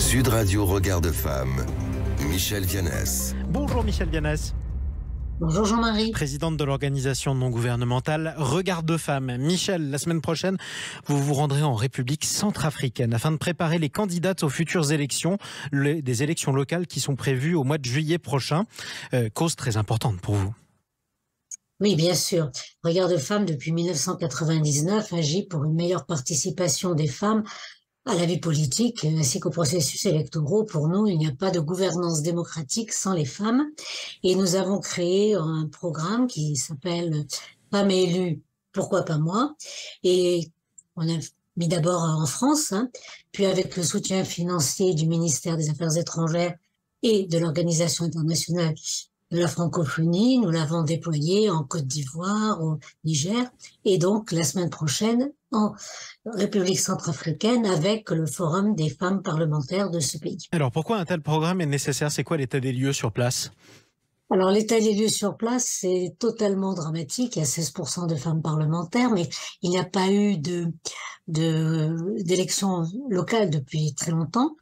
Sud Radio Regard de Femme, Michèle Vianès. Bonjour Michèle Vianès. Bonjour Jean-Marie. Présidente de l'organisation non gouvernementale Regard de Femme. Michèle, la semaine prochaine, vous vous rendrez en République centrafricaine afin de préparer les candidates aux futures élections, des élections locales qui sont prévues au mois de juillet prochain. Cause très importante pour vous. Oui, bien sûr. Regard de Femme, depuis 1999, agit pour une meilleure participation des femmes à la vie politique ainsi qu'aux processus électoraux. Pour nous, il n'y a pas de gouvernance démocratique sans les femmes. Et nous avons créé un programme qui s'appelle « Femmes élues, pourquoi pas moi ?» Et on a mis d'abord en France, puis avec le soutien financier du ministère des Affaires étrangères et de l'Organisation internationale de la francophonie, nous l'avons déployé en Côte d'Ivoire, au Niger, et donc la semaine prochaine en République centrafricaine avec le Forum des femmes parlementaires de ce pays. Alors pourquoi un tel programme est nécessaire? C'est quoi l'état des lieux sur place? Alors l'état des lieux sur place, c'est totalement dramatique. Il y a 16% de femmes parlementaires, mais il n'y a pas eu d'élections locales depuis très longtemps.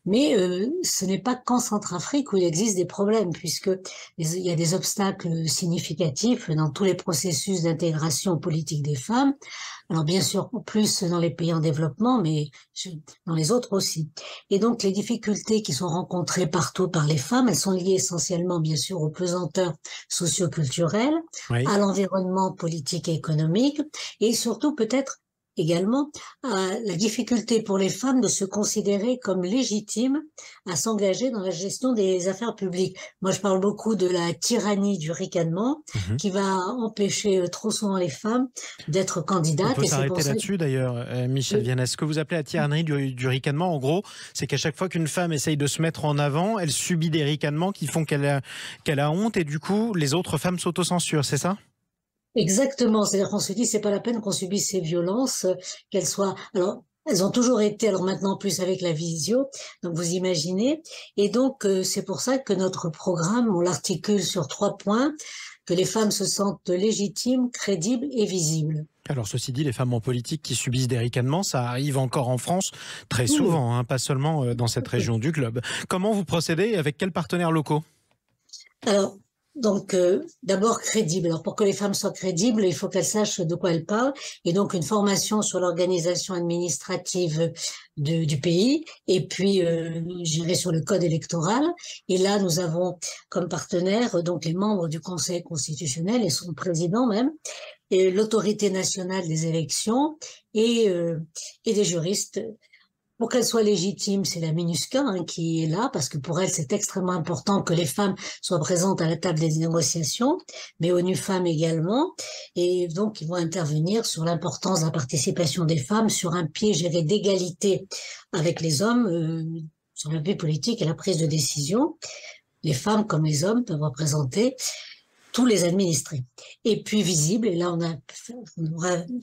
Mais ce n'est pas qu'en Centrafrique où il existe des problèmes, puisque il y a des obstacles significatifs dans tous les processus d'intégration politique des femmes. Alors bien sûr, plus dans les pays en développement, mais dans les autres aussi. Et donc les difficultés qui sont rencontrées partout par les femmes, elles sont liées essentiellement bien sûr aux pesanteurs socioculturelles, Oui. à l'environnement politique et économique, et surtout peut-être également à la difficulté pour les femmes de se considérer comme légitimes à s'engager dans la gestion des affaires publiques. Moi, je parle beaucoup de la tyrannie du ricanement qui va empêcher trop souvent les femmes d'être candidates. On peut s'arrêter là-dessus d'ailleurs, Michèle Vianès. Ce que vous appelez la tyrannie du ricanement, en gros, c'est qu'à chaque fois qu'une femme essaye de se mettre en avant, elle subit des ricanements qui font qu'elle a honte et du coup, les autres femmes s'autocensurent, c'est ça ? Exactement, c'est-à-dire qu'on se dit c'est pas la peine qu'on subisse ces violences, qu'elles soient. Alors elles ont toujours été, alors maintenant plus avec la visio, donc vous imaginez. Et donc c'est pour ça que notre programme, on l'articule sur 3 points, que les femmes se sentent légitimes, crédibles et visibles. Alors ceci dit, les femmes en politique qui subissent des ricanements, ça arrive encore en France très souvent, pas seulement dans cette région du globe. Comment vous procédez et avec quels partenaires locaux ? Alors, donc, d'abord crédible. Alors, pour que les femmes soient crédibles, il faut qu'elles sachent de quoi elles parlent. Et donc, une formation sur l'organisation administrative du pays. Et puis, j'irai sur le code électoral. Et là, nous avons comme partenaires, donc, les membres du Conseil constitutionnel et son président même, et l'autorité nationale des élections et des juristes. Pour qu'elle soit légitime, c'est la MINUSCA qui est là, parce que pour elle, c'est extrêmement important que les femmes soient présentes à la table des négociations, mais ONU Femmes également. Et donc, ils vont intervenir sur l'importance de la participation des femmes sur un pied, d'égalité avec les hommes sur la vie politique et la prise de décision. Les femmes comme les hommes peuvent représenter tous les administrés. Et puis visible, et là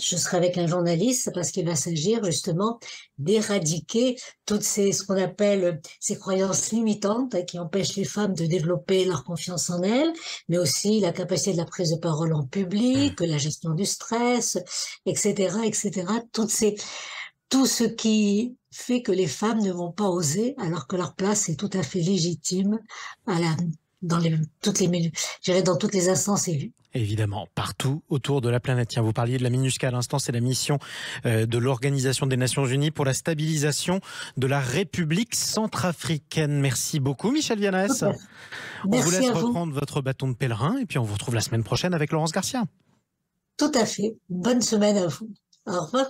je serai avec un journaliste parce qu'il va s'agir justement d'éradiquer toutes ce qu'on appelle ces croyances limitantes qui empêchent les femmes de développer leur confiance en elles, mais aussi la capacité de la prise de parole en public, la gestion du stress, etc., etc. Tout ce qui fait que les femmes ne vont pas oser alors que leur place est tout à fait légitime dans toutes les instances élues. Évidemment, partout autour de la planète. Tiens, vous parliez de la MINUSCA à l'instant, c'est la mission de l'Organisation des Nations Unies pour la stabilisation de la République centrafricaine. Merci beaucoup, Michèle Vianès. On vous laisse reprendre votre bâton de pèlerin et puis on vous retrouve la semaine prochaine avec Laurence Garcia. Tout à fait. Bonne semaine à vous. Au revoir.